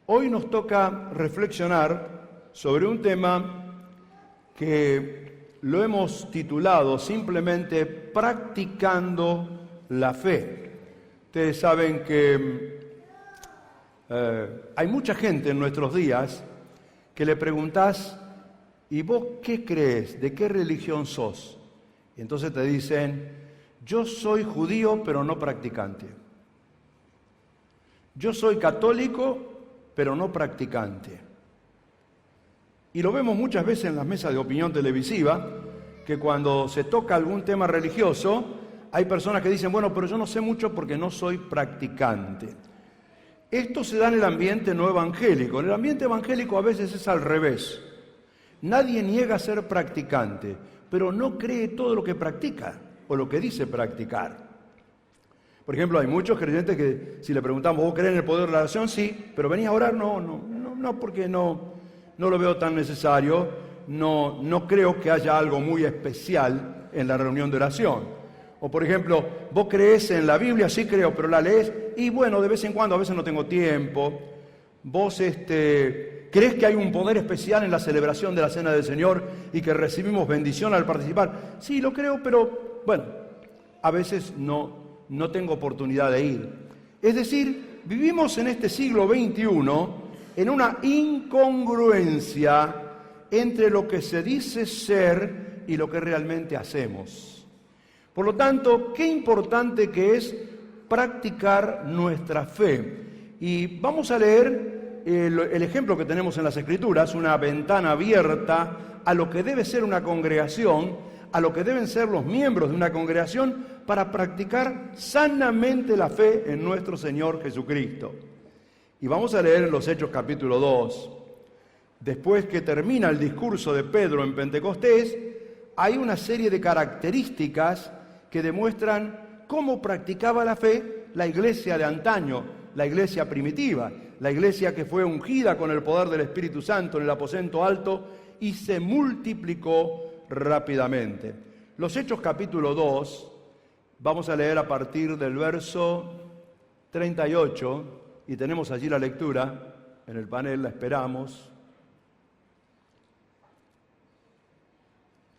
Hoy nos toca reflexionar sobre un tema que lo hemos titulado simplemente Practicando la Fe. Ustedes saben que hay mucha gente en nuestros días que le preguntás, ¿y vos qué crees? ¿De qué religión sos? Y entonces te dicen, yo soy judío pero no practicante. Yo soy católico pero no practicante. Y lo vemos muchas veces en las mesas de opinión televisiva, que cuando se toca algún tema religioso, hay personas que dicen, bueno, pero yo no sé mucho porque no soy practicante. Esto se da en el ambiente no evangélico. En el ambiente evangélico a veces es al revés. Nadie niega ser practicante, pero no cree todo lo que practica o lo que dice practicar. Por ejemplo, hay muchos creyentes que si le preguntamos, ¿vos crees en el poder de la oración? Sí, pero ¿venís a orar? No, porque no lo veo tan necesario. No creo que haya algo muy especial en la reunión de oración. O por ejemplo, ¿vos creés en la Biblia? Sí creo, pero la lees y bueno, de vez en cuando, a veces no tengo tiempo. ¿Vos crees que hay un poder especial en la celebración de la Cena del Señor y que recibimos bendición al participar? Sí, lo creo, pero bueno, a veces no tengo oportunidad de ir. Es decir, vivimos en este siglo XXI en una incongruencia entre lo que se dice ser y lo que realmente hacemos. Por lo tanto, qué importante que es practicar nuestra fe. Y vamos a leer el ejemplo que tenemos en las Escrituras, una ventana abierta a lo que debe ser una congregación, a lo que deben ser los miembros de una congregación para practicar sanamente la fe en nuestro Señor Jesucristo. Y vamos a leer en los Hechos capítulo 2. Después que termina el discurso de Pedro en Pentecostés, hay una serie de características que demuestran cómo practicaba la fe la iglesia de antaño, la iglesia primitiva, la iglesia que fue ungida con el poder del Espíritu Santo en el aposento alto y se multiplicó rápidamente. Los Hechos capítulo 2, vamos a leer a partir del verso 38, y tenemos allí la lectura, en el panel la esperamos.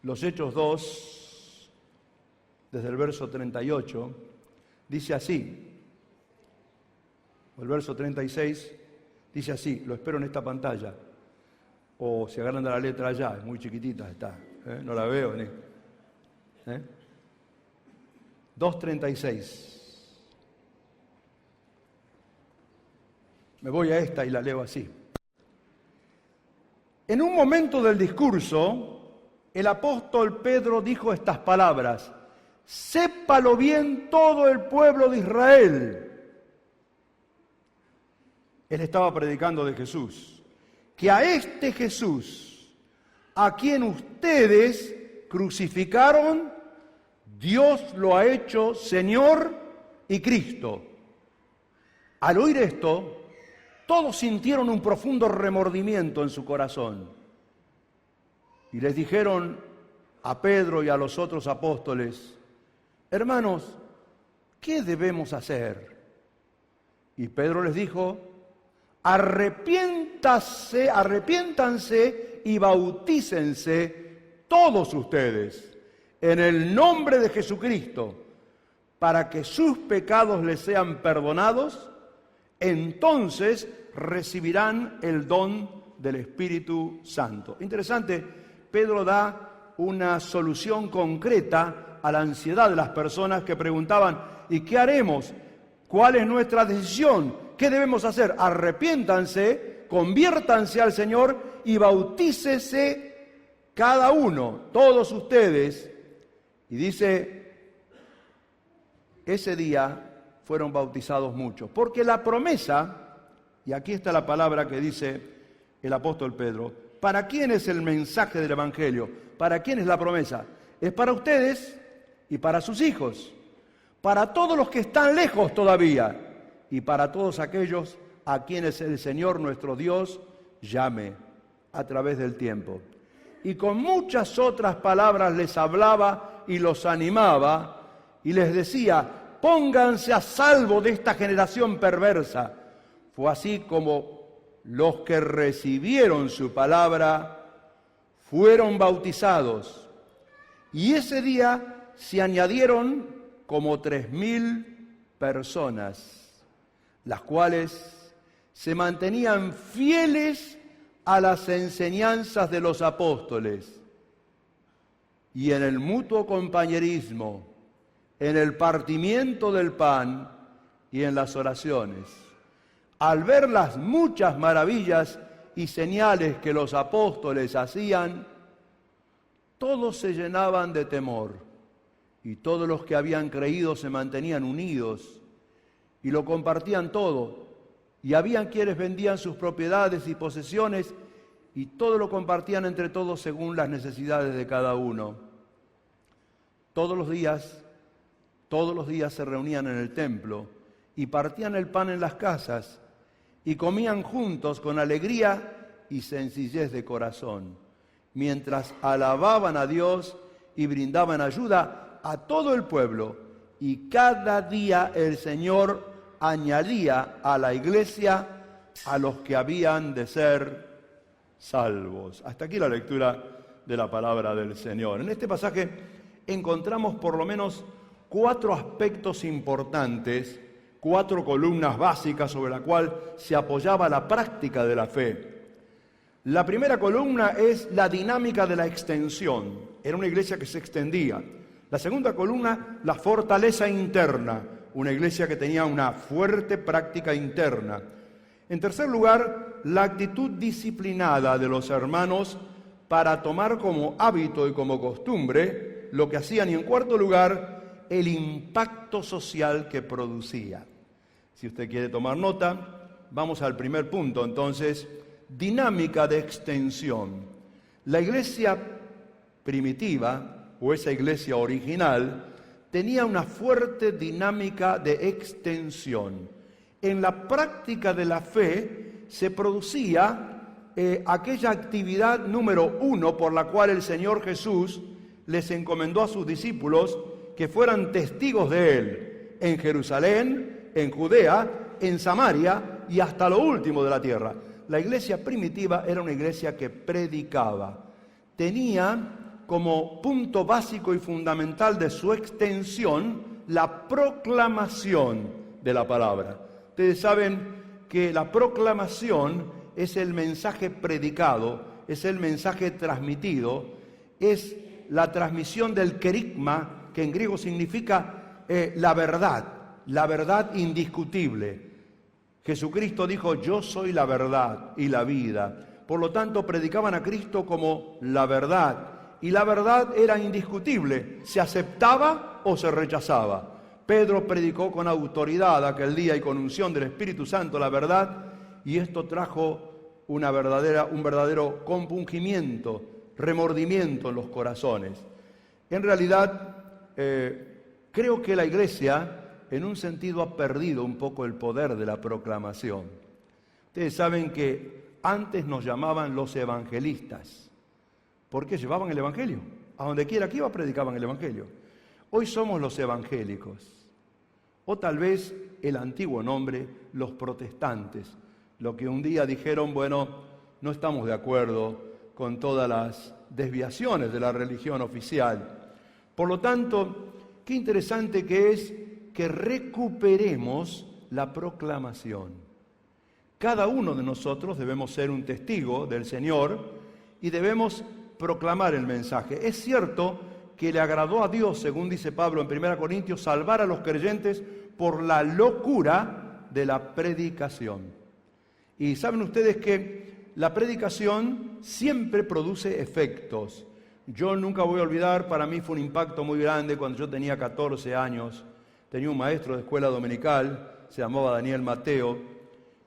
Los Hechos 2, desde el verso 38, dice así, o el verso 36, dice así, lo espero en esta pantalla, o se agarran de la letra allá, es muy chiquitita está, no la veo. 2:36. Me voy a esta y la leo así. En un momento del discurso, el apóstol Pedro dijo estas palabras: sépalo bien todo el pueblo de Israel. Él estaba predicando de Jesús, que a este Jesús, a quien ustedes crucificaron, Dios lo ha hecho Señor y Cristo. Al oír esto, todos sintieron un profundo remordimiento en su corazón. Y les dijeron a Pedro y a los otros apóstoles: hermanos, ¿qué debemos hacer? Y Pedro les dijo: arrepiéntanse y bautícense todos ustedes en el nombre de Jesucristo, para que sus pecados les sean perdonados. Entonces recibirán el don del Espíritu Santo. Interesante, Pedro da una solución concreta a la ansiedad de las personas que preguntaban: ¿y qué haremos? ¿Cuál es nuestra decisión? ¿Qué debemos hacer? Arrepiéntanse, conviértanse al Señor y bautícese cada uno, todos ustedes. Y dice, ese día fueron bautizados muchos, porque la promesa, y aquí está la palabra que dice el apóstol Pedro, ¿para quién es el mensaje del Evangelio? ¿Para quién es la promesa? Es para ustedes y para sus hijos, para todos los que están lejos todavía, y para todos aquellos a quienes el Señor nuestro Dios llame a través del tiempo. Y con muchas otras palabras les hablaba y los animaba, y les decía: pónganse a salvo de esta generación perversa. Fue así como los que recibieron su palabra fueron bautizados, y ese día se añadieron como 3.000 personas, las cuales se mantenían fieles a las enseñanzas de los apóstoles, y en el mutuo compañerismo, en el partimiento del pan y en las oraciones. Al ver las muchas maravillas y señales que los apóstoles hacían, todos se llenaban de temor, y todos los que habían creído se mantenían unidos y lo compartían todo. Y habían quienes vendían sus propiedades y posesiones y todo lo compartían entre todos según las necesidades de cada uno. Todos los días se reunían en el templo y partían el pan en las casas y comían juntos con alegría y sencillez de corazón, mientras alababan a Dios y brindaban ayuda a todo el pueblo. Y cada día el Señor añadía a la iglesia a los que habían de ser salvos. Hasta aquí la lectura de la palabra del Señor. En este pasaje encontramos por lo menos 4 aspectos importantes, 4 columnas básicas sobre la cual se apoyaba la práctica de la fe. La primera columna es la dinámica de la extensión. Era una iglesia que se extendía. La segunda columna, la fortaleza interna. Una iglesia que tenía una fuerte práctica interna. En tercer lugar, la actitud disciplinada de los hermanos para tomar como hábito y como costumbre lo que hacían. Y en cuarto lugar, el impacto social que producía. Si usted quiere tomar nota, vamos al primer punto. Entonces, dinámica de extensión. La iglesia primitiva, o esa iglesia original, tenía una fuerte dinámica de extensión. En la práctica de la fe se producía aquella actividad número 1 por la cual el Señor Jesús les encomendó a sus discípulos que fueran testigos de Él en Jerusalén, en Judea, en Samaria y hasta lo último de la tierra. La iglesia primitiva era una iglesia que predicaba. Tenía como punto básico y fundamental de su extensión la proclamación de la palabra. Ustedes saben que la proclamación es el mensaje predicado, es el mensaje transmitido, es la transmisión del kerygma, que en griego significa la verdad indiscutible. Jesucristo dijo: yo soy la verdad y la vida. Por lo tanto, predicaban a Cristo como la verdad. Y la verdad era indiscutible, se aceptaba o se rechazaba. Pedro predicó con autoridad aquel día y con unción del Espíritu Santo la verdad, y esto trajo un verdadero compungimiento, remordimiento en los corazones. En realidad, creo que la iglesia, en un sentido, ha perdido un poco el poder de la proclamación. Ustedes saben que antes nos llamaban los evangelistas. ¿Por qué? Llevaban el evangelio. A donde quiera que iba, predicaban el evangelio. Hoy somos los evangélicos. O tal vez el antiguo nombre, los protestantes. Lo que un día dijeron: bueno, no estamos de acuerdo con todas las desviaciones de la religión oficial. Por lo tanto, qué interesante que es que recuperemos la proclamación. Cada uno de nosotros debemos ser un testigo del Señor y debemos proclamar el mensaje. Es cierto que le agradó a Dios, según dice Pablo en 1 Corintios, salvar a los creyentes por la locura de la predicación. Y saben ustedes que la predicación siempre produce efectos. Yo nunca voy a olvidar, para mí fue un impacto muy grande cuando yo tenía 14 años. Tenía un maestro de escuela dominical, se llamaba Daniel Mateo,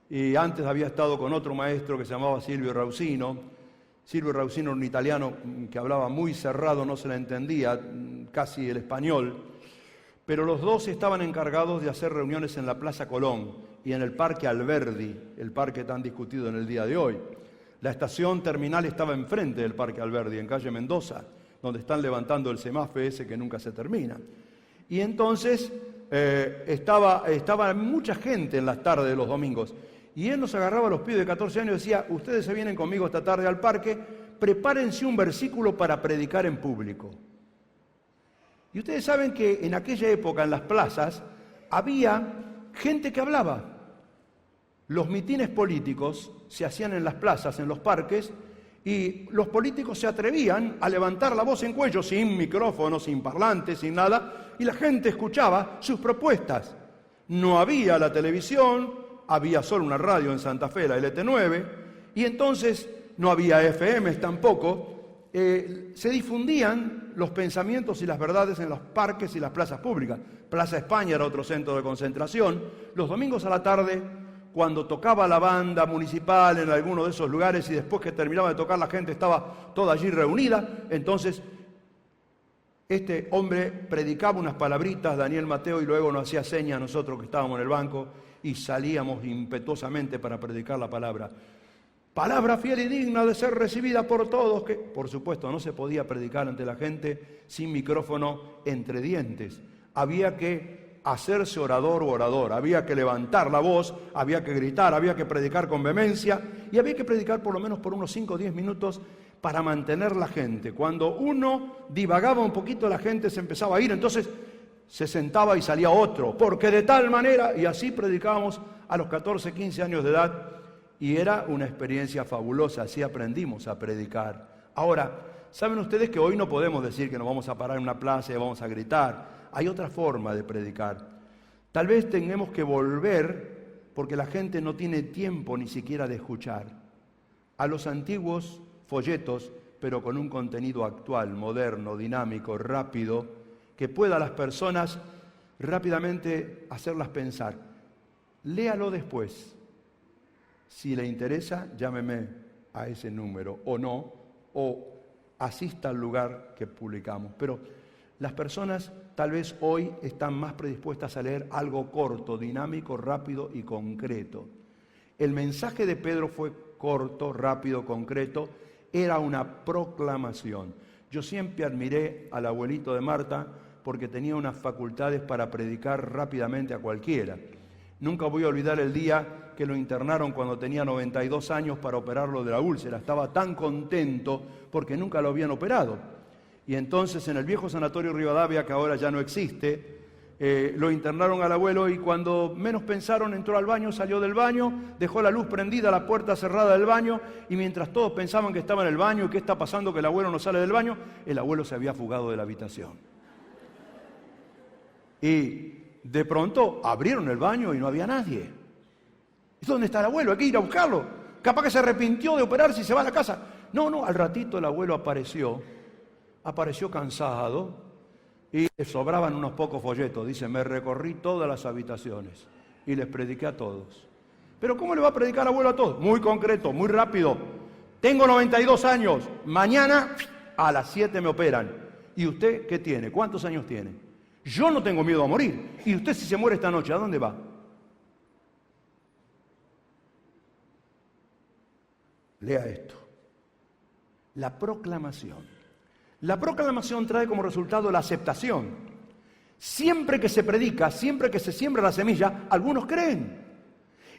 y antes había estado con otro maestro que se llamaba Silvio Rausino. Silvio Rausino era un italiano que hablaba muy cerrado, no se le entendía casi el español, pero los dos estaban encargados de hacer reuniones en la Plaza Colón y en el Parque Alberdi, el parque tan discutido en el día de hoy. La estación terminal estaba enfrente del Parque Alberdi, en calle Mendoza, donde están levantando el semáforo ese que nunca se termina. Y entonces estaba mucha gente en las tardes de los domingos. Y él nos agarraba a los pibes de 14 años y decía, ustedes se vienen conmigo esta tarde al parque, prepárense un versículo para predicar en público. Y ustedes saben que en aquella época en las plazas había gente que hablaba. Los mitines políticos se hacían en las plazas, en los parques, y los políticos se atrevían a levantar la voz en cuello, sin micrófono, sin parlantes, sin nada, y la gente escuchaba sus propuestas. No había la televisión, había solo una radio en Santa Fe, la LT9, y entonces no había FMs tampoco. Se difundían los pensamientos y las verdades en los parques y las plazas públicas. Plaza España era otro centro de concentración. Los domingos a la tarde, cuando tocaba la banda municipal en alguno de esos lugares y después que terminaba de tocar la gente estaba toda allí reunida, entonces este hombre predicaba unas palabritas, Daniel Mateo, y luego nos hacía señas a nosotros que estábamos en el banco y salíamos impetuosamente para predicar la palabra. Palabra fiel y digna de ser recibida por todos, que por supuesto no se podía predicar ante la gente sin micrófono entre dientes. Había que hacerse orador o orador, había que levantar la voz, había que gritar, había que predicar con vehemencia y había que predicar por lo menos por unos 5 o 10 minutos para mantener la gente. Cuando uno divagaba un poquito, la gente se empezaba a ir, entonces se sentaba y salía otro, porque de tal manera, y así predicábamos a los 14, 15 años de edad, y era una experiencia fabulosa, así aprendimos a predicar. Ahora, ¿saben ustedes que hoy no podemos decir que nos vamos a parar en una plaza y vamos a gritar? Hay otra forma de predicar. Tal vez tengamos que volver, porque la gente no tiene tiempo ni siquiera de escuchar, a los antiguos folletos, pero con un contenido actual, moderno, dinámico, rápido, que pueda a las personas rápidamente hacerlas pensar. Léalo después. Si le interesa, llámeme a ese número o no, o asista al lugar que publicamos. Pero las personas tal vez hoy están más predispuestas a leer algo corto, dinámico, rápido y concreto. El mensaje de Pedro fue corto, rápido, concreto, era una proclamación. Yo siempre admiré al abuelito de Marta porque tenía unas facultades para predicar rápidamente a cualquiera. Nunca voy a olvidar el día que lo internaron cuando tenía 92 años para operarlo de la úlcera. Estaba tan contento porque nunca lo habían operado. Y entonces en el viejo sanatorio Rivadavia, que ahora ya no existe, lo internaron al abuelo y cuando menos pensaron entró al baño, salió del baño, dejó la luz prendida, la puerta cerrada del baño y mientras todos pensaban que estaba en el baño y qué está pasando que el abuelo no sale del baño, el abuelo se había fugado de la habitación. Y de pronto abrieron el baño y no había nadie. ¿Dónde está el abuelo? Hay que ir a buscarlo. Capaz que se arrepintió de operarse y se va a la casa. No, al ratito el abuelo apareció cansado y le sobraban unos pocos folletos. Dice, me recorrí todas las habitaciones y les prediqué a todos. ¿Pero cómo le va a predicar el abuelo a todos? Muy concreto, muy rápido. Tengo 92 años, mañana a las 7 me operan. ¿Y usted qué tiene? ¿Cuántos años tiene? Yo no tengo miedo a morir. ¿Y usted si se muere esta noche, a dónde va? Lea esto. La proclamación. La proclamación trae como resultado la aceptación. Siempre que se predica, siempre que se siembra la semilla, algunos creen.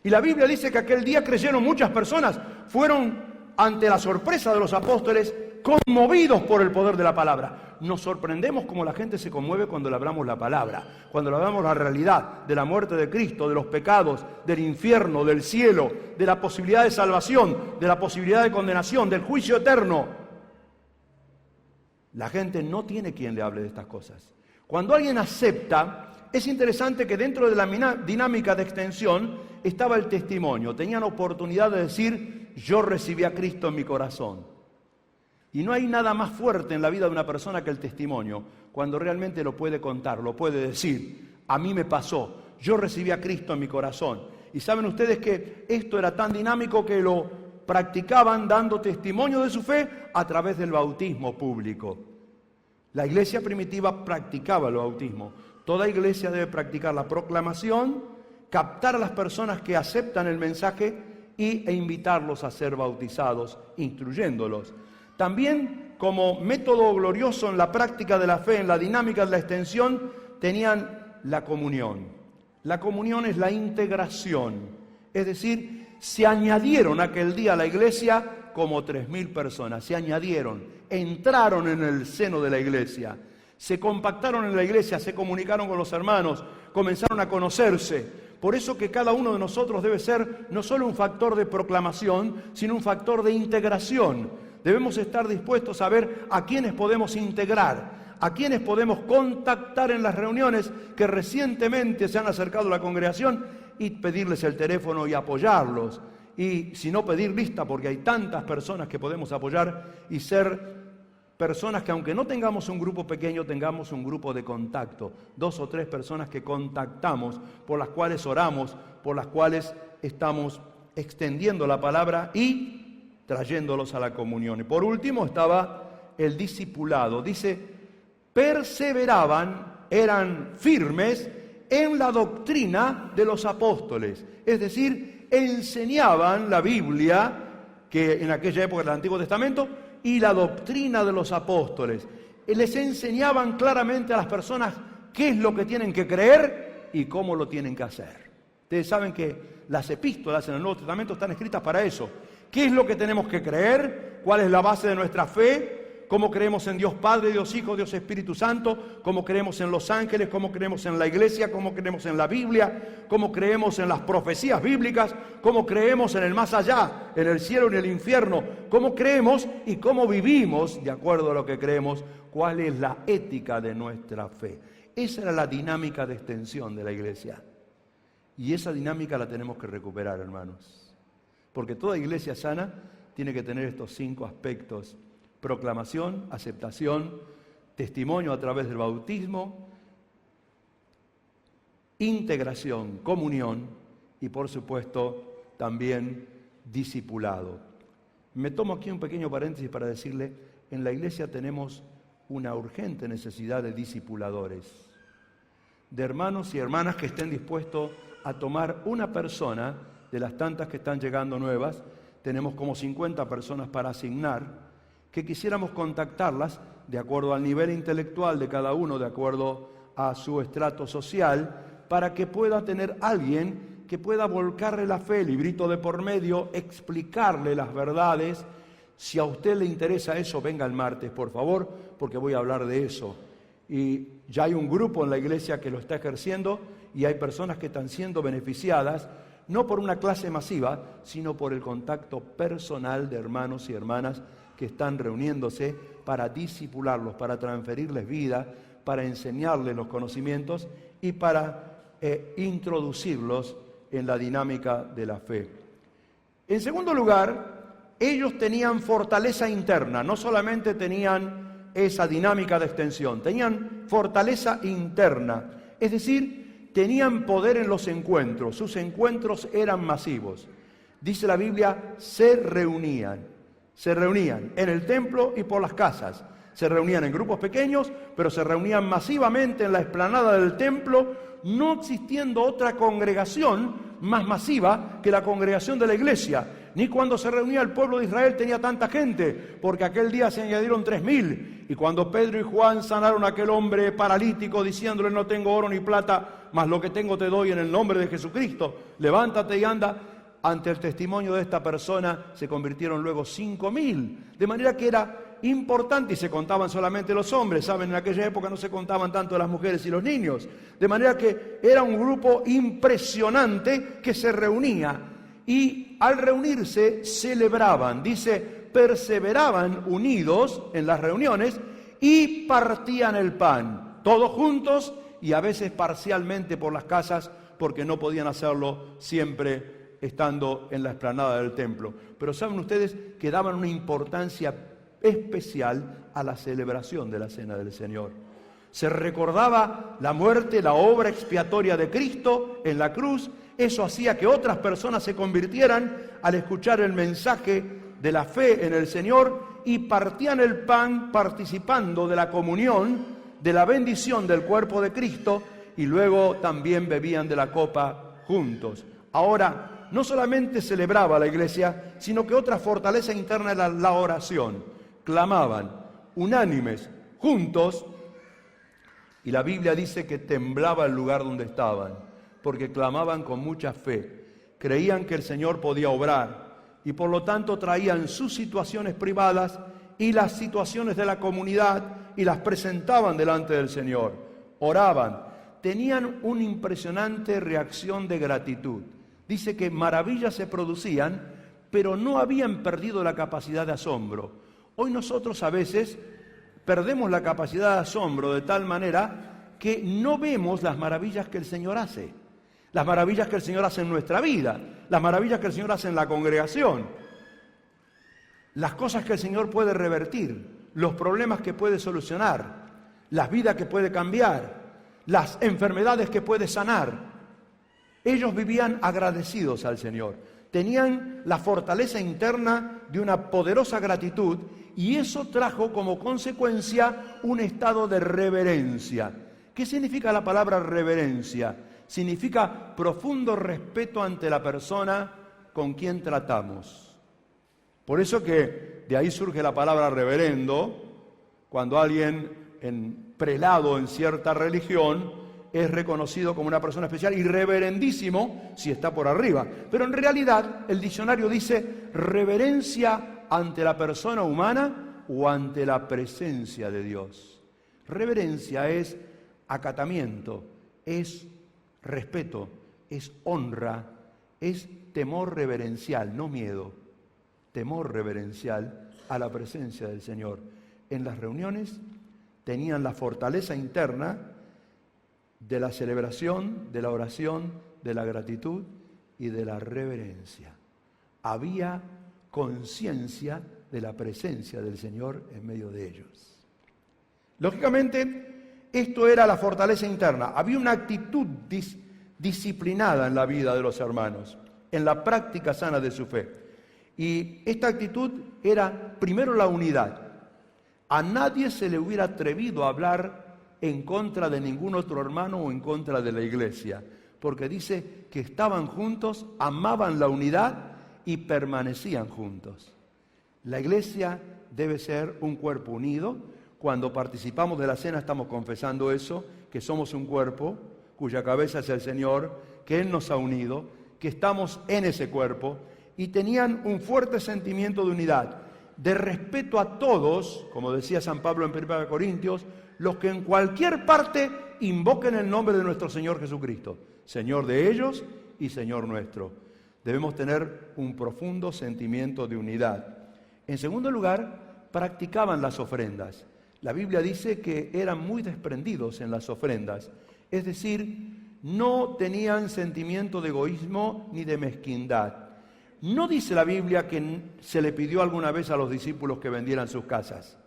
Y la Biblia dice que aquel día creyeron muchas personas. Fueron ante la sorpresa de los apóstoles conmovidos por el poder de la palabra. Nos sorprendemos como la gente se conmueve cuando le hablamos la palabra, cuando le hablamos la realidad de la muerte de Cristo, de los pecados, del infierno, del cielo, de la posibilidad de salvación, de la posibilidad de condenación, del juicio eterno. La gente no tiene quien le hable de estas cosas. Cuando alguien acepta, es interesante que dentro de la dinámica de extensión estaba el testimonio. Tenían oportunidad de decir, yo recibí a Cristo en mi corazón. Y no hay nada más fuerte en la vida de una persona que el testimonio, cuando realmente lo puede contar, lo puede decir. A mí me pasó, yo recibí a Cristo en mi corazón. Y saben ustedes que esto era tan dinámico que lo practicaban dando testimonio de su fe a través del bautismo público. La iglesia primitiva practicaba el bautismo. Toda iglesia debe practicar la proclamación, captar a las personas que aceptan el mensaje e invitarlos a ser bautizados, instruyéndolos. También, como método glorioso en la práctica de la fe, en la dinámica de la extensión, tenían la comunión. La comunión es la integración, es decir, se añadieron aquel día a la iglesia como 3.000 personas. Se añadieron, entraron en el seno de la iglesia, se compactaron en la iglesia, se comunicaron con los hermanos, comenzaron a conocerse. Por eso que cada uno de nosotros debe ser no solo un factor de proclamación, sino un factor de integración. Debemos estar dispuestos a ver a quiénes podemos integrar, a quienes podemos contactar en las reuniones que recientemente se han acercado a la congregación y pedirles el teléfono y apoyarlos. Y si no, pedir lista, porque hay tantas personas que podemos apoyar y ser personas que, aunque no tengamos un grupo pequeño, tengamos un grupo de contacto. 2 o 3 personas que contactamos, por las cuales oramos, por las cuales estamos extendiendo la palabra y trayéndolos a la comunión. Y por último estaba el discipulado. Dice, perseveraban, eran firmes en la doctrina de los apóstoles. Es decir, enseñaban la Biblia, que en aquella época del Antiguo Testamento, y la doctrina de los apóstoles. Les enseñaban claramente a las personas qué es lo que tienen que creer y cómo lo tienen que hacer. Ustedes saben que las epístolas en el Nuevo Testamento están escritas para eso. ¿Qué es lo que tenemos que creer? ¿Cuál es la base de nuestra fe? ¿Cómo creemos en Dios Padre, Dios Hijo, Dios Espíritu Santo? ¿Cómo creemos en los ángeles? ¿Cómo creemos en la iglesia? ¿Cómo creemos en la Biblia? ¿Cómo creemos en las profecías bíblicas? ¿Cómo creemos en el más allá, en el cielo y en el infierno? ¿Cómo creemos y cómo vivimos de acuerdo a lo que creemos? ¿Cuál es la ética de nuestra fe? Esa era la dinámica de extensión de la iglesia. Y esa dinámica la tenemos que recuperar, hermanos. Porque toda iglesia sana tiene que tener estos 5 aspectos: proclamación, aceptación, testimonio a través del bautismo, integración, comunión y, por supuesto, también discipulado. Me tomo aquí un pequeño paréntesis para decirle, en la iglesia tenemos una urgente necesidad de discipuladores, de hermanos y hermanas que estén dispuestos a tomar una persona de las tantas que están llegando nuevas. Tenemos como 50 personas para asignar, que quisiéramos contactarlas de acuerdo al nivel intelectual de cada uno, de acuerdo a su estrato social, para que pueda tener alguien que pueda volcarle la fe, librito de por medio, explicarle las verdades. Si a usted le interesa eso, venga el martes, por favor, porque voy a hablar de eso. Y ya hay un grupo en la iglesia que lo está ejerciendo y hay personas que están siendo beneficiadas, no por una clase masiva, sino por el contacto personal de hermanos y hermanas que están reuniéndose para discipularlos, para transferirles vida, para enseñarles los conocimientos y para introducirlos en la dinámica de la fe. En segundo lugar, ellos tenían fortaleza interna, no solamente tenían esa dinámica de extensión, tenían fortaleza interna, es decir, tenían poder en los encuentros, sus encuentros eran masivos. Dice la Biblia, se reunían en el templo y por las casas. Se reunían en grupos pequeños, pero se reunían masivamente en la explanada del templo, no existiendo otra congregación más masiva que la congregación de la iglesia. Ni cuando se reunía el pueblo de Israel tenía tanta gente, porque aquel día se añadieron 3.000. Y cuando Pedro y Juan sanaron a aquel hombre paralítico, diciéndole, no tengo oro ni plata, mas lo que tengo te doy en el nombre de Jesucristo, levántate y anda. Ante el testimonio de esta persona se convirtieron luego 5.000, de manera que era importante y se contaban solamente los hombres, saben, en aquella época no se contaban tanto las mujeres y los niños, de manera que era un grupo impresionante que se reunía y al reunirse celebraban, dice, perseveraban unidos en las reuniones y partían el pan, todos juntos y a veces parcialmente por las casas porque no podían hacerlo siempre estando en la explanada del templo. Pero saben ustedes que daban una importancia especial a la celebración de la Cena del Señor. Se recordaba la muerte, la obra expiatoria de Cristo en la cruz. Eso hacía que otras personas se convirtieran al escuchar el mensaje de la fe en el Señor y partían el pan participando de la comunión, de la bendición del cuerpo de Cristo y luego también bebían de la copa juntos. Ahora, no solamente celebraba la iglesia, sino que otra fortaleza interna era la oración. Clamaban, unánimes, juntos, y la Biblia dice que temblaba el lugar donde estaban, porque clamaban con mucha fe. creían que el Señor podía obrar y por lo tanto traían sus situaciones privadas y las situaciones de la comunidad y las presentaban delante del Señor. Oraban, tenían una impresionante reacción de gratitud. Dice que maravillas se producían, pero no habían perdido la capacidad de asombro. Hoy nosotros a veces perdemos la capacidad de asombro de tal manera que no vemos las maravillas que el Señor hace. Las maravillas que el Señor hace en nuestra vida, las maravillas que el Señor hace en la congregación, las cosas que el Señor puede revertir, los problemas que puede solucionar, las vidas que puede cambiar, las enfermedades que puede sanar. Ellos vivían agradecidos al Señor, tenían la fortaleza interna de una poderosa gratitud y eso trajo como consecuencia un estado de reverencia. ¿Qué significa la palabra reverencia? Significa profundo respeto ante la persona con quien tratamos. Por eso que de ahí surge la palabra reverendo, cuando alguien prelado en cierta religión es reconocido como una persona especial y reverendísimo si está por arriba. Pero en realidad el diccionario dice reverencia ante la persona humana o ante la presencia de Dios. Reverencia es acatamiento, es respeto, es honra, es temor reverencial, no miedo. Temor reverencial a la presencia del Señor. En las reuniones tenían la fortaleza interna de la celebración, de la oración, de la gratitud y de la reverencia. Había conciencia de la presencia del Señor en medio de ellos. Lógicamente, esto era la fortaleza interna. Había una actitud disciplinada en la vida de los hermanos, en la práctica sana de su fe. Y esta actitud era, primero, la unidad. A nadie se le hubiera atrevido a hablar en contra de ningún otro hermano o en contra de la iglesia, porque dice que estaban juntos, amaban la unidad y permanecían juntos. La iglesia debe ser un cuerpo unido. Cuando participamos de la cena estamos confesando eso, que somos un cuerpo cuya cabeza es el Señor, que Él nos ha unido, que estamos en ese cuerpo. Y tenían un fuerte sentimiento de unidad, de respeto a todos, como decía San Pablo en 1 Corintios, los que en cualquier parte invoquen el nombre de nuestro Señor Jesucristo, Señor de ellos y Señor nuestro. Debemos tener un profundo sentimiento de unidad. En segundo lugar, practicaban las ofrendas. La Biblia dice que eran muy desprendidos en las ofrendas, es decir, no tenían sentimiento de egoísmo ni de mezquindad. No dice la Biblia que se le pidió alguna vez a los discípulos que vendieran sus casas.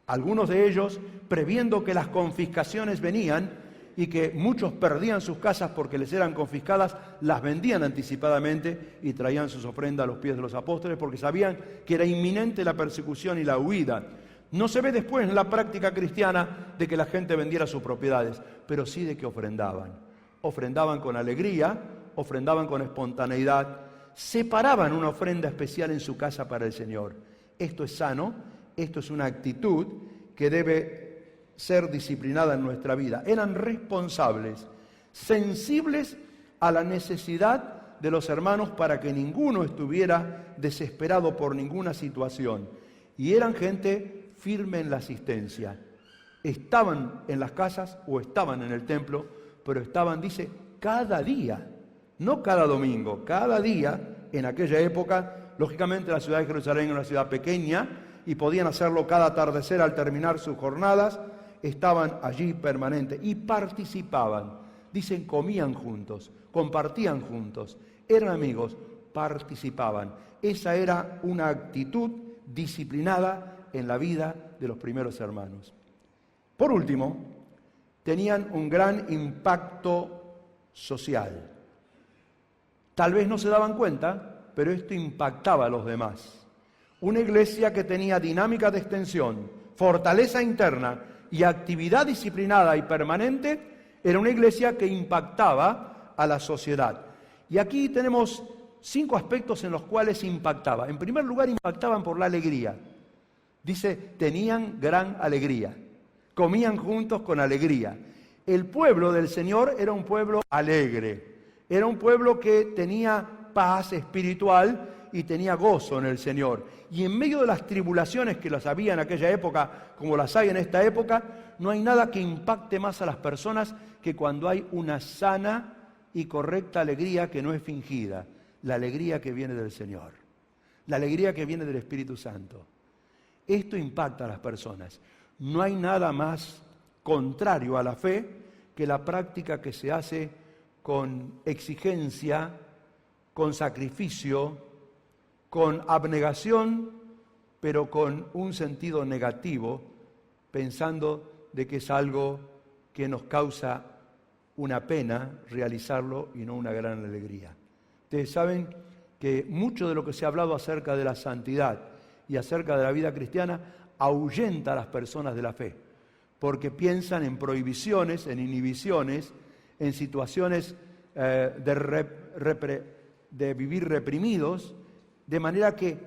Algunos de ellos, previendo que las confiscaciones venían y que muchos perdían sus casas porque les eran confiscadas, las vendían anticipadamente y traían sus ofrendas a los pies de los apóstoles porque sabían que era inminente la persecución y la huida. No se ve después en la práctica cristiana de que la gente vendiera sus propiedades, pero sí de que ofrendaban. Ofrendaban con alegría, ofrendaban con espontaneidad, separaban una ofrenda especial en su casa para el Señor. Esto es sano, esto es una actitud que debe ser disciplinada en nuestra vida. Eran responsables, sensibles a la necesidad de los hermanos para que ninguno estuviera desesperado por ninguna situación. Y eran gente firme en la asistencia. Estaban en las casas o estaban en el templo, pero estaban, dice, cada día. No cada domingo, cada día. En aquella época, lógicamente la ciudad de Jerusalén era una ciudad pequeña y podían hacerlo cada atardecer al terminar sus jornadas, estaban allí permanentes y participaban. Dicen, comían juntos, compartían juntos, eran amigos, participaban. Esa era una actitud disciplinada en la vida de los primeros hermanos. Por último, tenían un gran impacto social. Tal vez no se daban cuenta, pero esto impactaba a los demás. Una iglesia que tenía dinámica de extensión, fortaleza interna y actividad disciplinada y permanente, era una iglesia que impactaba a la sociedad. Y aquí tenemos 5 aspectos en los cuales impactaba. En primer lugar, impactaban por la alegría. Dice, tenían gran alegría, comían juntos con alegría. El pueblo del Señor era un pueblo alegre. Era un pueblo que tenía paz espiritual y tenía gozo en el Señor. Y en medio de las tribulaciones que las había en aquella época, como las hay en esta época, no hay nada que impacte más a las personas que cuando hay una sana y correcta alegría que no es fingida, la alegría que viene del Señor, la alegría que viene del Espíritu Santo. Esto impacta a las personas. No hay nada más contrario a la fe que la práctica que se hace con exigencia, con sacrificio, con abnegación, pero con un sentido negativo, pensando de que es algo que nos causa una pena realizarlo y no una gran alegría. Ustedes saben que mucho de lo que se ha hablado acerca de la santidad y acerca de la vida cristiana ahuyenta a las personas de la fe, porque piensan en prohibiciones, en inhibiciones, en situaciones de vivir reprimidos, de manera que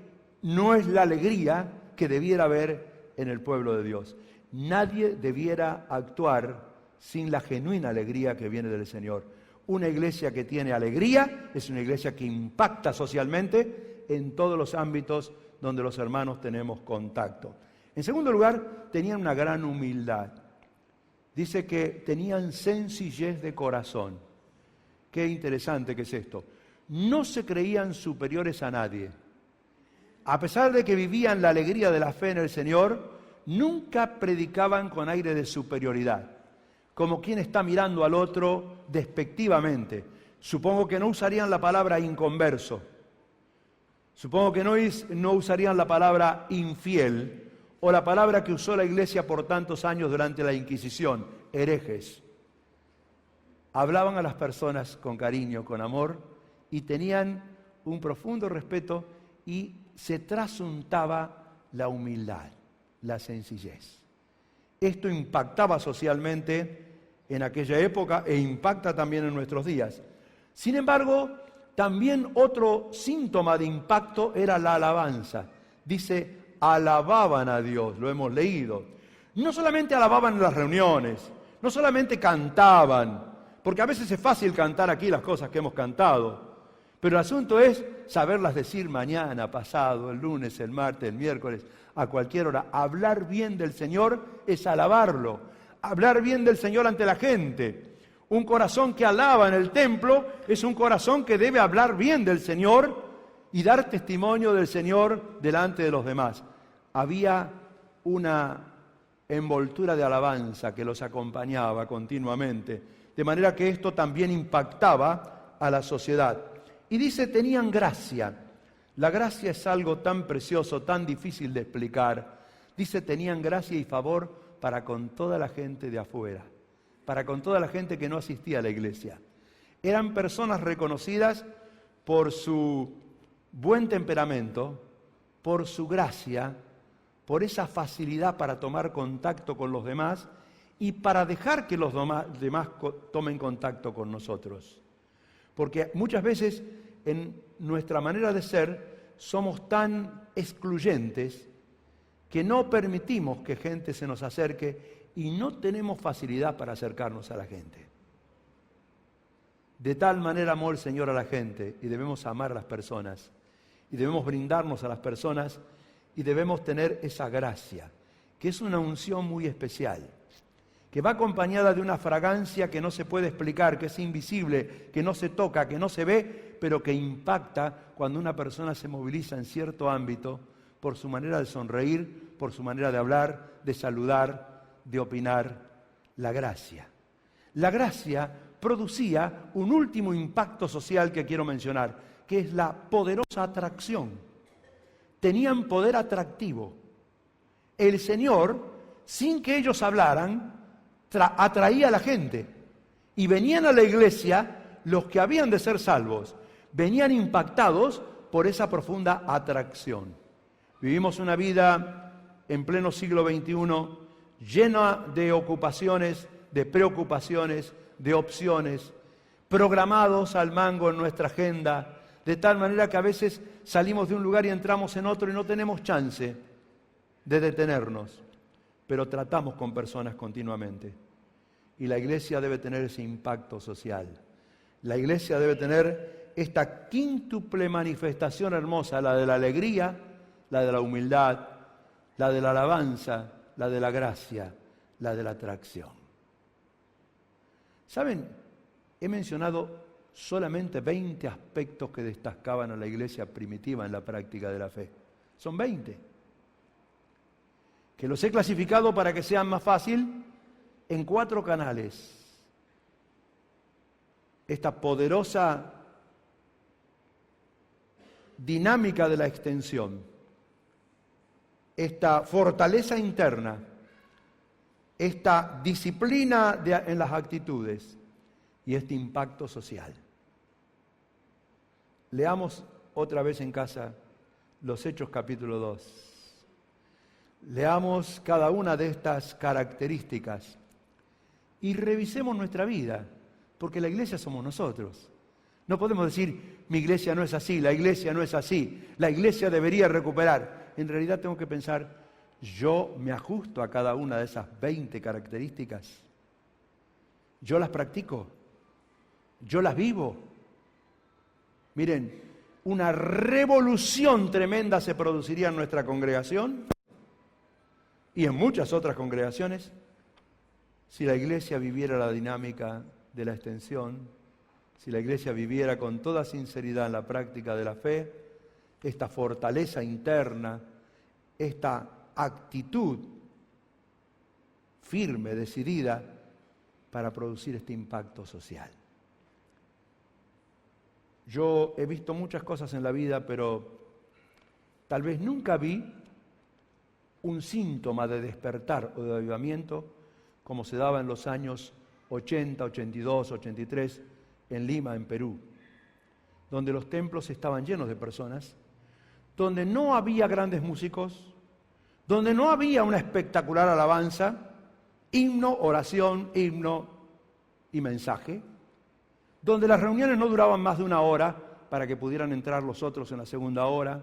no es la alegría que debiera haber en el pueblo de Dios. Nadie debiera actuar sin la genuina alegría que viene del Señor. Una iglesia que tiene alegría es una iglesia que impacta socialmente en todos los ámbitos donde los hermanos tenemos contacto. En segundo lugar, tenían una gran humildad. Dice que tenían sencillez de corazón. Qué interesante que es esto. No se creían superiores a nadie. A pesar de que vivían la alegría de la fe en el Señor, nunca predicaban con aire de superioridad, como quien está mirando al otro despectivamente. Supongo que no usarían la palabra inconverso. Supongo que no usarían la palabra infiel o la palabra que usó la Iglesia por tantos años durante la Inquisición, herejes. Hablaban a las personas con cariño, con amor, y tenían un profundo respeto y se trasuntaba la humildad, la sencillez. Esto impactaba socialmente en aquella época e impacta también en nuestros días. Sin embargo, también otro síntoma de impacto era la alabanza. Dice, alababan a Dios, lo hemos leído. No solamente alababan en las reuniones, no solamente cantaban, porque a veces es fácil cantar aquí las cosas que hemos cantado, pero el asunto es saberlas decir mañana, pasado, el lunes, el martes, el miércoles, a cualquier hora. Hablar bien del Señor es alabarlo, hablar bien del Señor ante la gente. Un corazón que alaba en el templo es un corazón que debe hablar bien del Señor y dar testimonio del Señor delante de los demás. Había una envoltura de alabanza que los acompañaba continuamente, de manera que esto también impactaba a la sociedad. Y dice, tenían gracia. La gracia es algo tan precioso, tan difícil de explicar. Dice, tenían gracia y favor para con toda la gente de afuera, para con toda la gente que no asistía a la iglesia. Eran personas reconocidas por su buen temperamento, por su gracia, por esa facilidad para tomar contacto con los demás y para dejar que los demás tomen contacto con nosotros. Porque muchas veces en nuestra manera de ser somos tan excluyentes que no permitimos que gente se nos acerque y no tenemos facilidad para acercarnos a la gente. De tal manera amó el Señor a la gente y debemos amar a las personas y debemos brindarnos a las personas y debemos tener esa gracia, que es una unción muy especial, que va acompañada de una fragancia que no se puede explicar, que es invisible, que no se toca, que no se ve, pero que impacta cuando una persona se moviliza en cierto ámbito por su manera de sonreír, por su manera de hablar, de saludar, de opinar. La gracia. La gracia producía un último impacto social que quiero mencionar, que es la poderosa atracción. Tenían poder atractivo. El Señor, sin que ellos hablaran, atraía a la gente. Y venían a la iglesia los que habían de ser salvos. Venían impactados por esa profunda atracción. Vivimos una vida en pleno siglo XXI llena de ocupaciones, de preocupaciones, de opciones, programados al mango en nuestra agenda, de tal manera que a veces salimos de un lugar y entramos en otro y no tenemos chance de detenernos, pero tratamos con personas continuamente. Y la iglesia debe tener ese impacto social. La iglesia debe tener esta quíntuple manifestación hermosa, la de la alegría, la de la humildad, la de la alabanza, la de la gracia, la de la atracción. ¿Saben? He mencionado solamente 20 aspectos que destacaban a la iglesia primitiva en la práctica de la fe. Son 20. Que los he clasificado para que sean más fácil en 4 canales. Esta poderosa dinámica de la extensión, esta fortaleza interna, esta disciplina en las actitudes y este impacto social. Leamos otra vez en casa los Hechos capítulo 2. Leamos cada una de estas características y revisemos nuestra vida, porque la iglesia somos nosotros. No podemos decir, mi iglesia no es así, la iglesia no es así, la iglesia debería recuperar. En realidad tengo que pensar, yo me ajusto a cada una de esas 20 características. Yo las practico, yo las vivo. Miren, una revolución tremenda se produciría en nuestra congregación y en muchas otras congregaciones si la iglesia viviera la dinámica de la extensión, si la iglesia viviera con toda sinceridad en la práctica de la fe, esta fortaleza interna, esta actitud firme, decidida para producir este impacto social. Yo he visto muchas cosas en la vida, pero tal vez nunca vi un síntoma de despertar o de avivamiento como se daba en los años 80, 82, 83 en Lima, en Perú, donde los templos estaban llenos de personas, donde no había grandes músicos, donde no había una espectacular alabanza, himno, oración, himno y mensaje, donde las reuniones no duraban más de 1 hora para que pudieran entrar los otros en la segunda hora,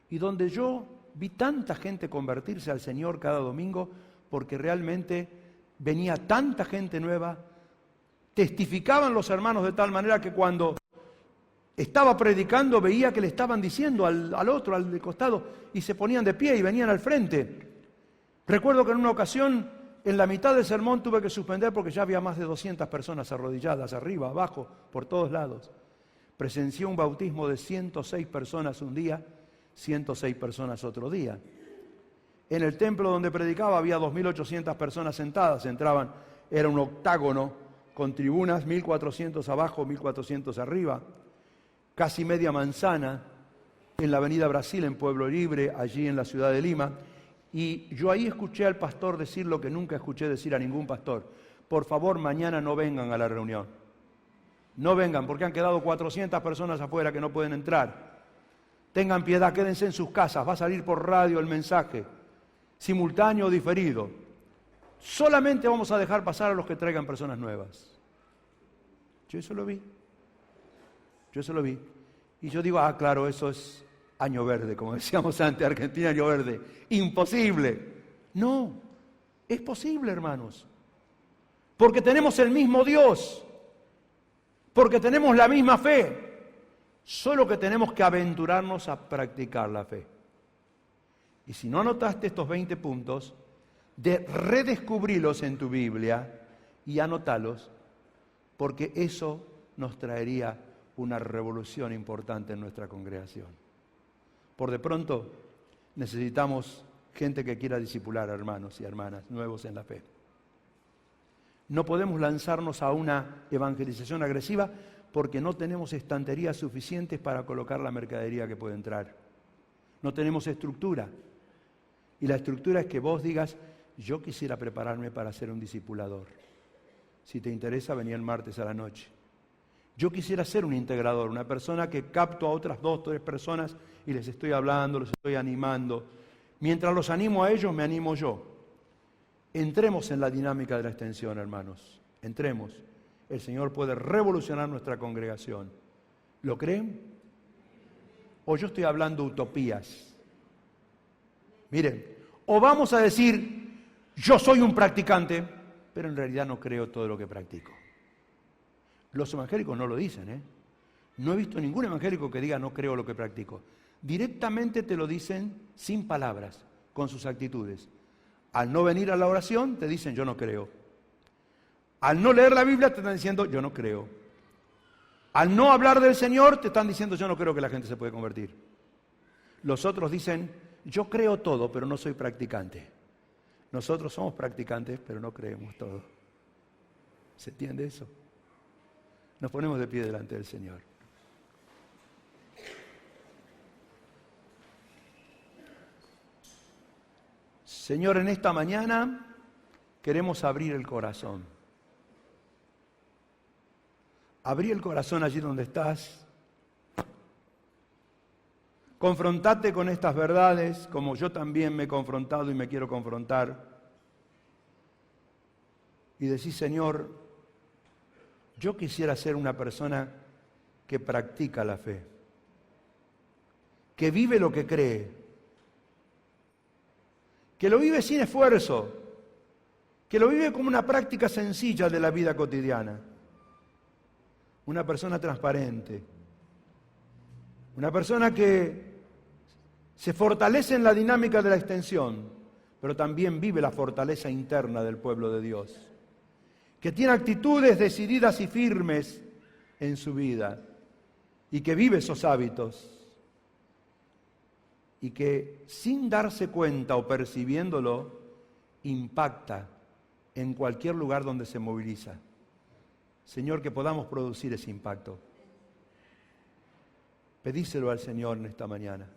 y donde yo vi tanta gente convertirse al Señor cada domingo porque realmente venía tanta gente nueva, testificaban los hermanos de tal manera que cuando estaba predicando veía que le estaban diciendo al otro, al de costado, y se ponían de pie y venían al frente. Recuerdo que en una ocasión, en la mitad del sermón tuve que suspender porque ya había más de 200 personas arrodilladas, arriba, abajo, por todos lados. Presencié un bautismo de 106 personas un día, 106 personas otro día. En el templo donde predicaba había 2.800 personas sentadas, entraban, era un octágono con tribunas, 1.400 abajo, 1.400 arriba, casi media manzana en la avenida Brasil, en Pueblo Libre, allí en la ciudad de Lima. Y yo ahí escuché al pastor decir lo que nunca escuché decir a ningún pastor: por favor, mañana no vengan a la reunión. No vengan, porque han quedado 400 personas afuera que no pueden entrar. Tengan piedad, quédense en sus casas, va a salir por radio el mensaje, simultáneo o diferido. Solamente vamos a dejar pasar a los que traigan personas nuevas. Yo eso lo vi. Y yo digo, claro, eso es año verde, como decíamos antes, Argentina año verde. Imposible. No, es posible, hermanos. Porque tenemos el mismo Dios. Porque tenemos la misma fe. Solo que tenemos que aventurarnos a practicar la fe. Y si no anotaste estos 20 puntos, de redescubrirlos en tu Biblia y anotalos, porque eso nos traería una revolución importante en nuestra congregación. Por de pronto, necesitamos gente que quiera discipular a hermanos y hermanas nuevos en la fe. No podemos lanzarnos a una evangelización agresiva porque no tenemos estanterías suficientes para colocar la mercadería que puede entrar. No tenemos estructura. Y la estructura es que vos digas, yo quisiera prepararme para ser un discipulador. Si te interesa, vení el martes a la noche. Yo quisiera ser un integrador, una persona que capto a otras 2 o 3 personas y les estoy hablando, les estoy animando. Mientras los animo a ellos, me animo yo. Entremos en la dinámica de la extensión, hermanos. Entremos. El Señor puede revolucionar nuestra congregación. ¿Lo creen? ¿O yo estoy hablando utopías? Miren, o vamos a decir, yo soy un practicante, pero en realidad no creo todo lo que practico. Los evangélicos no lo dicen, No he visto ningún evangélico que diga no creo lo que practico. Directamente te lo dicen sin palabras, con sus actitudes. Al no venir a la oración te dicen yo no creo. Al no leer la Biblia te están diciendo yo no creo. Al no hablar del Señor te están diciendo yo no creo que la gente se puede convertir. Los otros dicen yo creo todo pero no soy practicante. Nosotros somos practicantes pero no creemos todo. ¿Se entiende eso? Nos ponemos de pie delante del Señor. Señor, en esta mañana queremos abrir el corazón. Abrí el corazón allí donde estás. Confrontate con estas verdades, como yo también me he confrontado y me quiero confrontar. Y decís, Señor, yo quisiera ser una persona que practica la fe, que vive lo que cree, que lo vive sin esfuerzo, que lo vive como una práctica sencilla de la vida cotidiana. Una persona transparente, una persona que se fortalece en la dinámica de la extensión, pero también vive la fortaleza interna del pueblo de Dios, que tiene actitudes decididas y firmes en su vida y que vive esos hábitos y que sin darse cuenta o percibiéndolo impacta en cualquier lugar donde se moviliza. Señor, que podamos producir ese impacto. Pedíselo al Señor en esta mañana.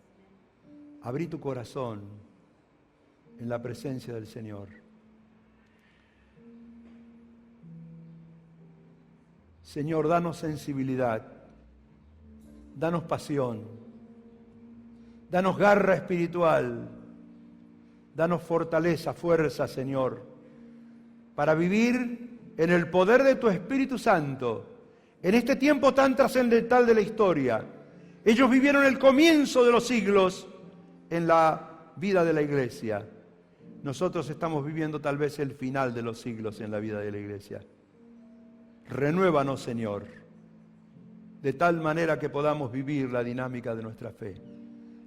Abrí tu corazón en la presencia del Señor. Señor, danos sensibilidad, danos pasión, danos garra espiritual, danos fortaleza, fuerza, Señor, para vivir en el poder de tu Espíritu Santo, en este tiempo tan trascendental de la historia. Ellos vivieron el comienzo de los siglos en la vida de la iglesia. Nosotros estamos viviendo tal vez el final de los siglos en la vida de la iglesia. Renuévanos, Señor, de tal manera que podamos vivir la dinámica de nuestra fe.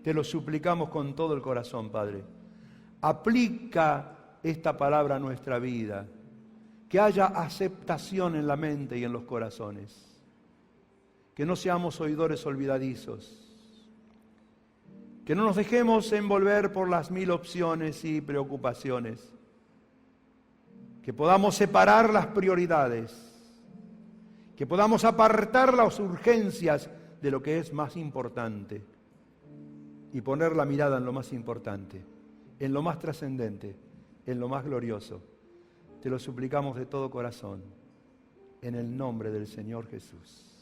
Te lo suplicamos con todo el corazón, Padre. Aplica esta palabra a nuestra vida. Que haya aceptación en la mente y en los corazones. Que no seamos oidores olvidadizos. Que no nos dejemos envolver por las 1000 opciones y preocupaciones. Que podamos separar las prioridades. Que podamos apartar las urgencias de lo que es más importante. Y poner la mirada en lo más importante, en lo más trascendente, en lo más glorioso. Te lo suplicamos de todo corazón, en el nombre del Señor Jesús.